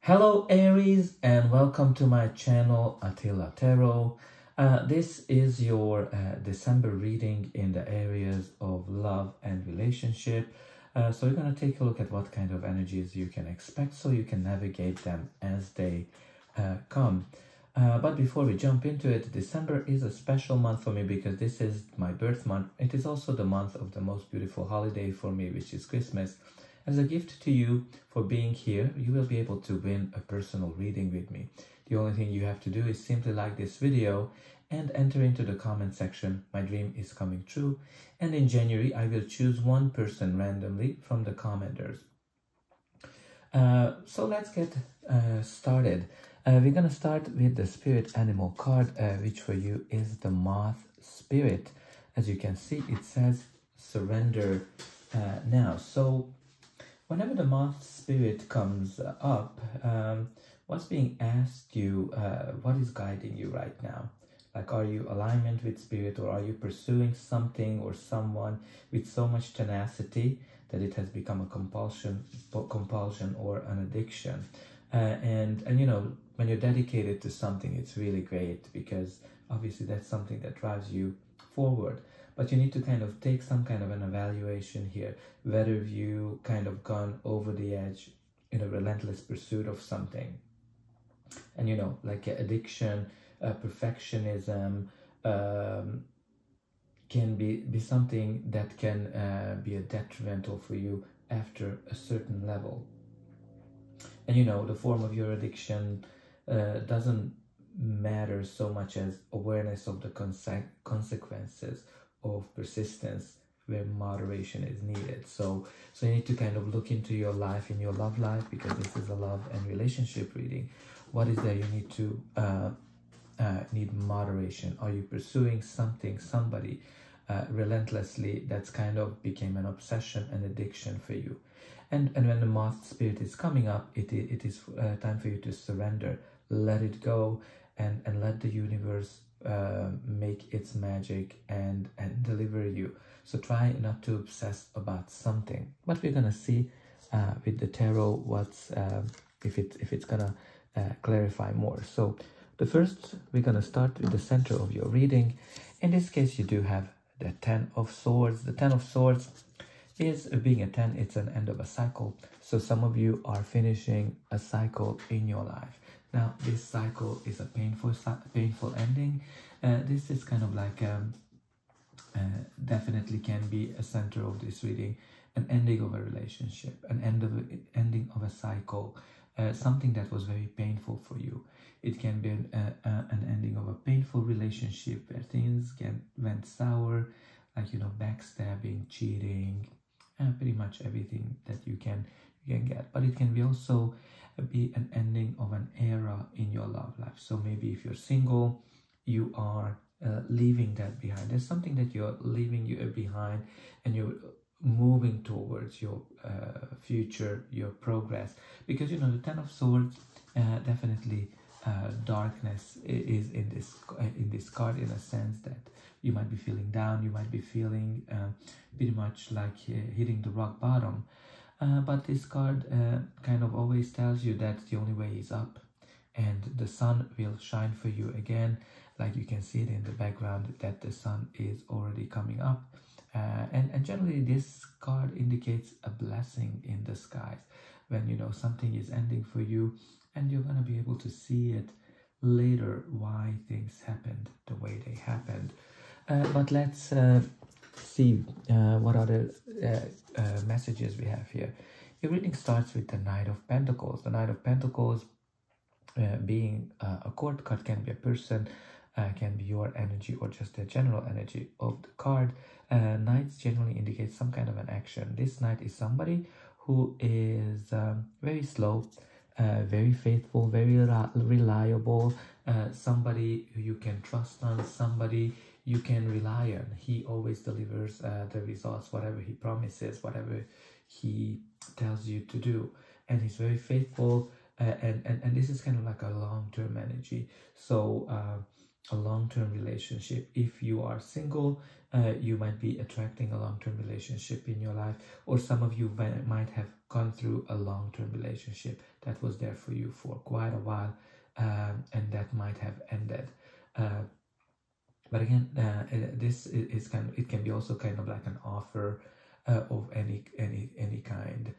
Hello Aries, and welcome to my channel Attila Tarot. This is your December reading in the areas of love and relationship. So we're going to take a look at what kind of energies you can expect so you can navigate them as they come. But before we jump into it, December is a special month for me because this is my birth month. It is also the month of the most beautiful holiday for me, which is Christmas. As a gift to you for being here, you will be able to win a personal reading with me. The only thing you have to do is simply like this video and enter into the comment section. My dream is coming true. And in January, I will choose one person randomly from the commenters. So let's get started. We're going to start with the spirit animal card, which for you is the moth spirit. As you can see, it says surrender now. So whenever the moth spirit comes up, what's being asked you, what is guiding you right now? Like, are you alignment with spirit, or are you pursuing something or someone with so much tenacity that it has become a compulsion or an addiction? And you know, when you're dedicated to something, it's really great because obviously that's something that drives you forward. But you need to kind of take some kind of an evaluation here, whether you kind of gone over the edge in a relentless pursuit of something. And you know, like addiction, perfectionism can be something that can be a detrimental for you after a certain level. And you know, the form of your addiction doesn't matter so much as awareness of the consequences of persistence, where moderation is needed. So you need to kind of look into your life, in your love life, because this is a love and relationship reading. What is there you need to need moderation? Are you pursuing something, somebody relentlessly that's kind of became an obsession, an addiction for you? And when the moth spirit is coming up, it is time for you to surrender, let it go, and let the universe make its magic and deliver you. So try not to obsess about something. But we're gonna see with the tarot what's if it's gonna clarify more. So the first, we're gonna start with the center of your reading. In this case, you do have the Ten of Swords. The Ten of Swords is, being a 10, it's an end of a cycle. So some of you are finishing a cycle in your life. Now, this cycle is a painful ending. This is kind of like, definitely can be a center of this reading, an ending of a relationship, an ending of a cycle, something that was very painful for you. It can be an ending of a painful relationship where things went sour, like, you know, backstabbing, cheating, pretty much everything that you can get. But it can be also be an ending of an era in your love life. So maybe if you're single, you are leaving that behind. There's something that you're leaving behind, and you're moving towards your future, your progress. Because you know, the Ten of Swords, definitely darkness is in this card, in a sense that you might be feeling down, you might be feeling pretty much like hitting the rock bottom. But this card kind of always tells you that the only way is up, and the sun will shine for you again. Like you can see it in the background that the sun is already coming up. And generally this card indicates a blessing in the skies, when you know something is ending for you, and you're going to be able to see it later, why things happened the way they happened. But let's see what other messages we have here. Your reading starts with the Knight of Pentacles. The Knight of Pentacles, being a court card, can be a person, can be your energy, or just the general energy of the card. Knights generally indicate some kind of an action. This knight is somebody who is very slow, very faithful, very reliable, somebody who you can trust on, somebody you can rely on. He always delivers the results, whatever he promises, whatever he tells you to do, and he's very faithful. And this is kind of like a long-term energy. So a long-term relationship. If you are single, you might be attracting a long-term relationship in your life, or some of you might have gone through a long-term relationship that was there for you for quite a while, and that might have ended. But again, this is kind of, it can be also kind of like an offer of any kind.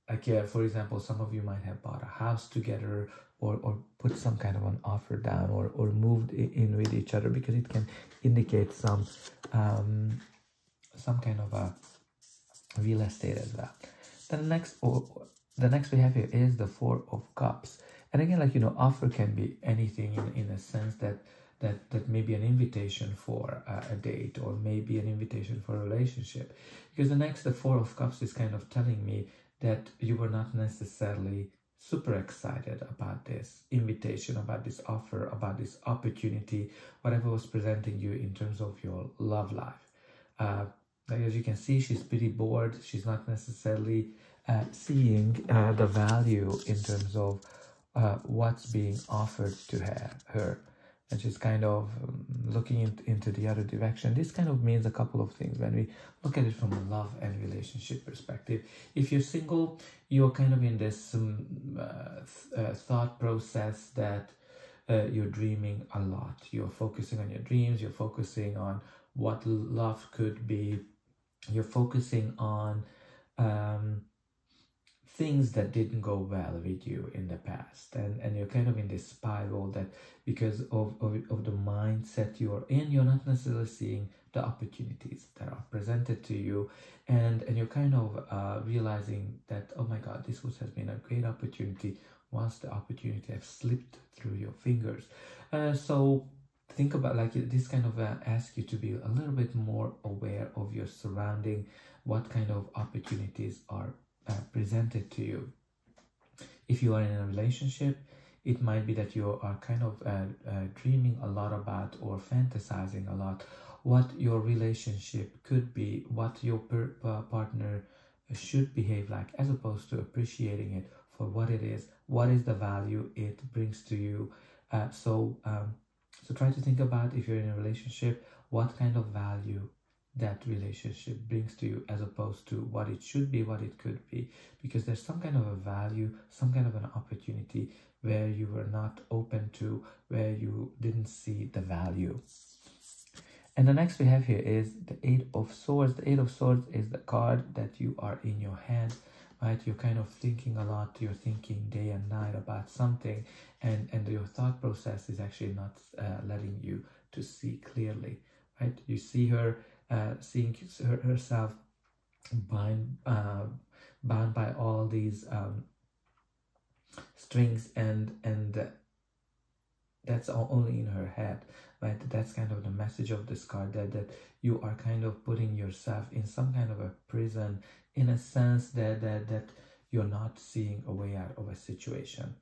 Like, for example, some of you might have bought a house together, or put some kind of an offer down, or moved in with each other, because it can indicate some kind of a real estate as well. Then the next we have here is the Four of Cups. And again, like, you know, offer can be anything in a sense that may be an invitation for a date, or maybe an invitation for a relationship. Because the Four of Cups is kind of telling me that you were not necessarily super excited about this invitation, about this offer, about this opportunity, whatever was presenting you in terms of your love life. Like, as you can see, she's pretty bored. She's not necessarily seeing the value in terms of what's being offered to her. And she's kind of looking into the other direction. This kind of means a couple of things when we look at it from a love and relationship perspective. If you're single, you're kind of in this thought process that you're dreaming a lot. You're focusing on your dreams. You're focusing on what love could be. You're focusing on things that didn't go well with you in the past, and you're kind of in this spiral that because of the mindset you're in, you're not necessarily seeing the opportunities that are presented to you, and you're kind of realizing that, oh my god, this has been a great opportunity, once the opportunity has slipped through your fingers. So think about, like, this kind of asks you to be a little bit more aware of your surrounding, what kind of opportunities are presented to you. If you are in a relationship, it might be that you are kind of dreaming a lot about, or fantasizing a lot, what your relationship could be, what your partner should behave like, as opposed to appreciating it for what it is, what is the value it brings to you. So try to think about, if you're in a relationship, what kind of value that relationship brings to you, as opposed to what it should be, what it could be, because there's some kind of a value, some kind of an opportunity where you were not open to, where you didn't see the value. And the next we have here is the Eight of Swords. The Eight of Swords is the card that you are in your head, right? You're kind of thinking a lot, you're thinking day and night about something, and your thought process is actually not letting you to see clearly, right? You see her seeing herself bound by all these strings, and that's only in her head, right? That's kind of the message of this card, that you are kind of putting yourself in some kind of a prison, in a sense that you're not seeing a way out of a situation.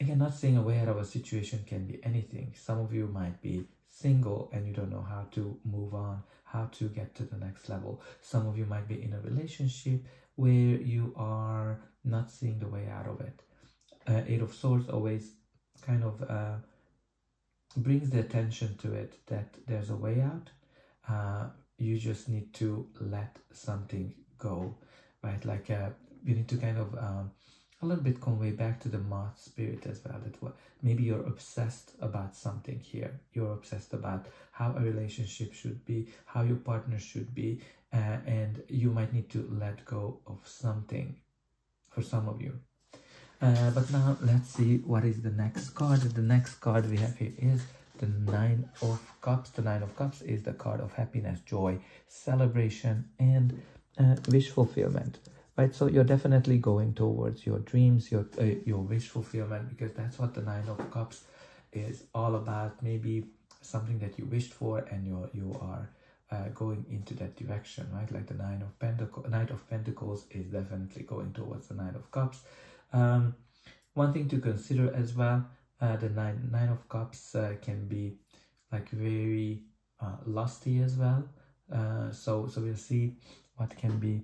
Again, not seeing a way out of a situation can be anything. Some of you might be single and you don't know how to move on, how to get to the next level. Some of you might be in a relationship where you are not seeing the way out of it. Eight of Swords always kind of brings the attention to it, that there's a way out. You just need to let something go, right? Like you need to kind of a little bit convey back to the moth spirit as well, that maybe you're obsessed about something here. You're obsessed about how a relationship should be, how your partner should be, and you might need to let go of something for some of you. But now let's see what is the next card. The next card we have here is the Nine of Cups. The Nine of Cups is the card of happiness, joy, celebration, and wish fulfillment. Right, so you're definitely going towards your dreams, your wish fulfillment, because that's what the Nine of Cups is all about. Maybe something that you wished for, and you are going into that direction, right? Like the Knight of Pentacles is definitely going towards the Nine of Cups. One thing to consider as well, the Nine of Cups can be like very lusty as well. So we'll see what can be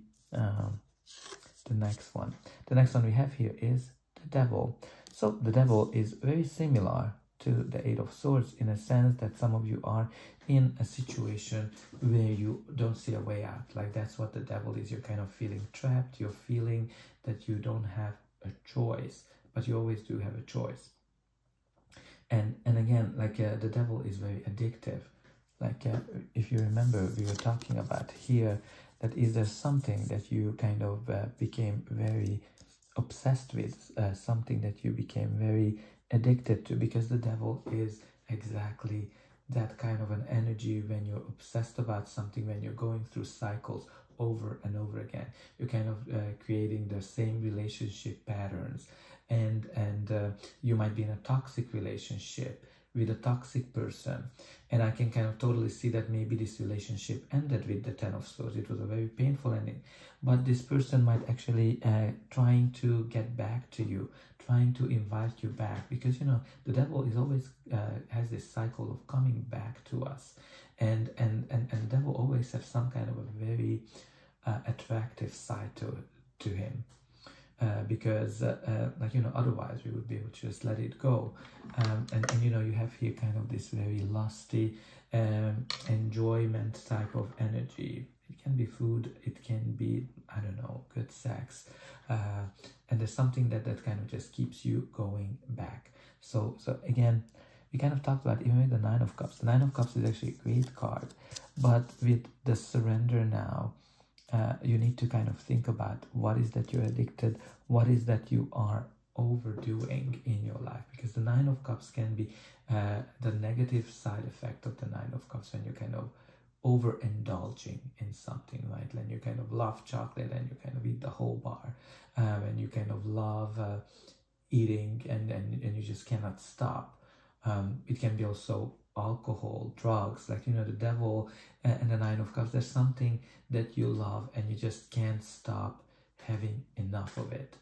the next one. The next one we have here is the Devil. So the Devil is very similar to the Eight of Swords, in a sense that some of you are in a situation where you don't see a way out. Like that's what the devil is. You're kind of feeling trapped. You're feeling that you don't have a choice, but you always do have a choice. And again, like the devil is very addictive. Like if you remember, we were talking about here that is there something that you kind of became very obsessed with, something that you became very addicted to, because the devil is exactly that kind of an energy. When you're obsessed about something, when you're going through cycles over and over again, you're kind of creating the same relationship patterns, and you might be in a toxic relationship with a toxic person, and I can kind of totally see that maybe this relationship ended with the Ten of Swords. It was a very painful ending, but this person might actually trying to get back to you, trying to invite you back, because you know the devil is always has this cycle of coming back to us, and the devil always has some kind of a very attractive side to him. Because like you know, otherwise we would be able to just let it go, and you know, you have here kind of this very lusty enjoyment type of energy. It can be food, it can be, I don't know, good sex, and there's something that kind of just keeps you going back. So again, we kind of talked about even with the Nine of Cups. The Nine of Cups is actually a great card, but with the surrender now, you need to kind of think about what is that you're addicted, what is that you are overdoing in your life, because the Nine of Cups can be the negative side effect of the Nine of Cups, when you're kind of overindulging in something, right? When you kind of love chocolate and you kind of eat the whole bar, when you kind of love eating and you just cannot stop. It can be also alcohol, drugs, like you know, the devil and the Nine of Cups. There's something that you love and you just can't stop having enough of it.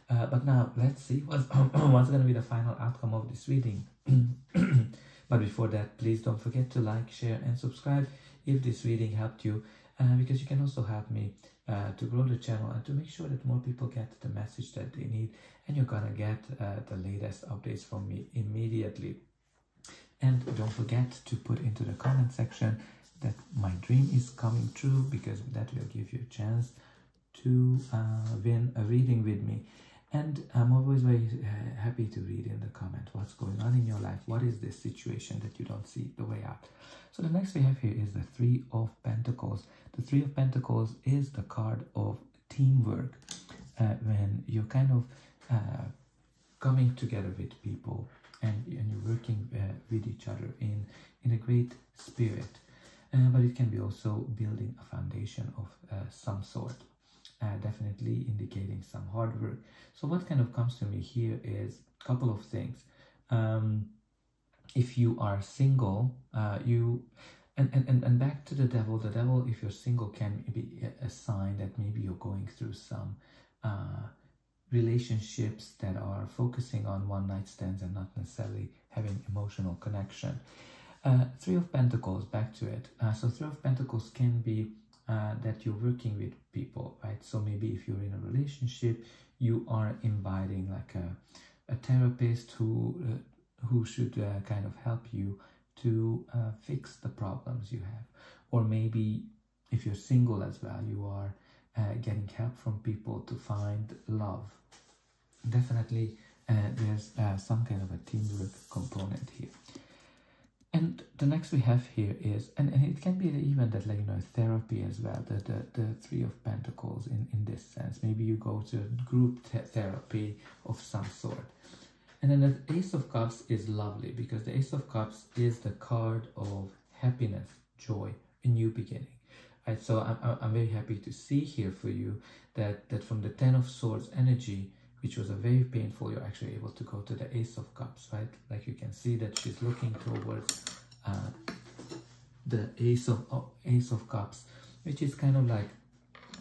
But now let's see what's going to be the final outcome of this reading. But before that, please don't forget to like, share and subscribe if this reading helped you, because you can also help me to grow the channel and to make sure that more people get the message that they need, and you're gonna get the latest updates from me immediately. And don't forget to put into the comment section that my dream is coming true, because that will give you a chance to win a reading with me. And I'm always very happy to read in the comment what's going on in your life. What is this situation that you don't see the way out? So the next we have here is the Three of Pentacles. The Three of Pentacles is the card of teamwork, when you're kind of coming together with people, and you're working with each other in a great spirit, but it can be also building a foundation of some sort, definitely indicating some hard work. So what kind of comes to me here is a couple of things. If you are single, and back to the devil, if you're single, can be a sign that maybe you're going through some relationships that are focusing on one-night stands and not necessarily having emotional connection. Three of Pentacles, back to it. So Three of Pentacles can be that you're working with people, right? So maybe if you're in a relationship, you are inviting like a therapist who should kind of help you to fix the problems you have. Or maybe if you're single as well, you are getting help from people to find love. Definitely there's some kind of a teamwork component here. And the next we have here is, and it can be even that, like, you know, therapy as well, the Three of Pentacles in this sense. Maybe you go to a group therapy of some sort. And then the Ace of Cups is lovely, because the Ace of Cups is the card of happiness, joy, a new beginning. Right? So I'm very happy to see here for you that from the Ten of Swords energy, which was a very painful, you're actually able to go to the Ace of Cups, right? Like you can see that she's looking towards the Ace of Cups, which is kind of like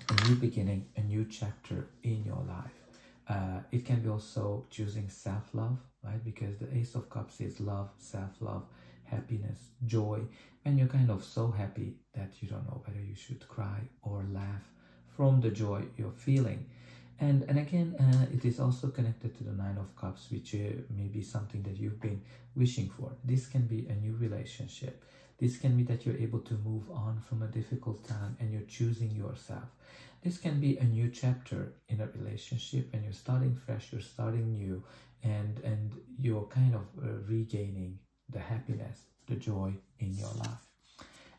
a new beginning, a new chapter in your life. It can be also choosing self-love, right? Because the Ace of Cups is love, self-love, happiness, joy, and you're kind of so happy that you don't know whether you should cry or laugh from the joy you're feeling. And again, it is also connected to the Nine of Cups, which may be something that you've been wishing for. This can be a new relationship. This can be that you're able to move on from a difficult time and you're choosing yourself. This can be a new chapter in a relationship, and you're starting fresh, you're starting new, and you're kind of regaining the happiness, the joy in your life.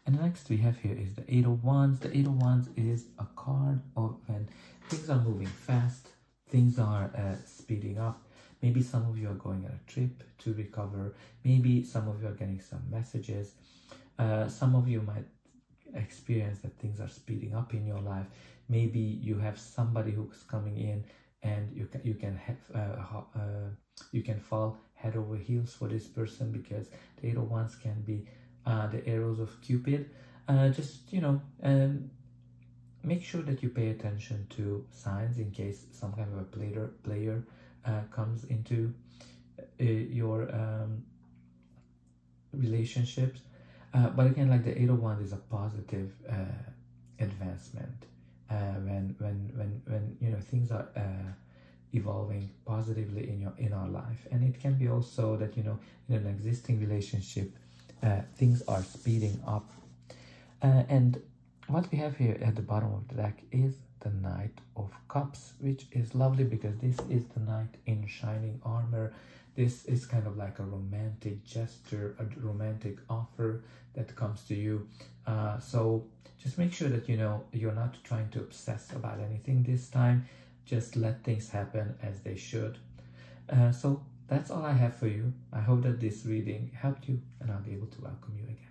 And the next we have here is the Eight of Wands. The Eight of Wands is a card of when things are moving fast, things are speeding up. Maybe some of you are going on a trip to recover. Maybe some of you are getting some messages. Some of you might experience that things are speeding up in your life. Maybe you have somebody who's coming in, and you can fall head over heels for this person, because the Eight of Wands can be the arrows of Cupid. Just, you know, make sure that you pay attention to signs in case some kind of a player comes into your relationships. But again, like the Eight of Wands is a positive advancement when you know things are evolving positively in our life. And it can be also that, you know, in an existing relationship, things are speeding up. And what we have here at the bottom of the deck is the Knight of Cups, which is lovely because this is the knight in shining armor. This is kind of like a romantic gesture, a romantic offer that comes to you. So just make sure that, you know, you're not trying to obsess about anything this time. Just let things happen as they should. So that's all I have for you. I hope that this reading helped you, and I'll be able to welcome you again.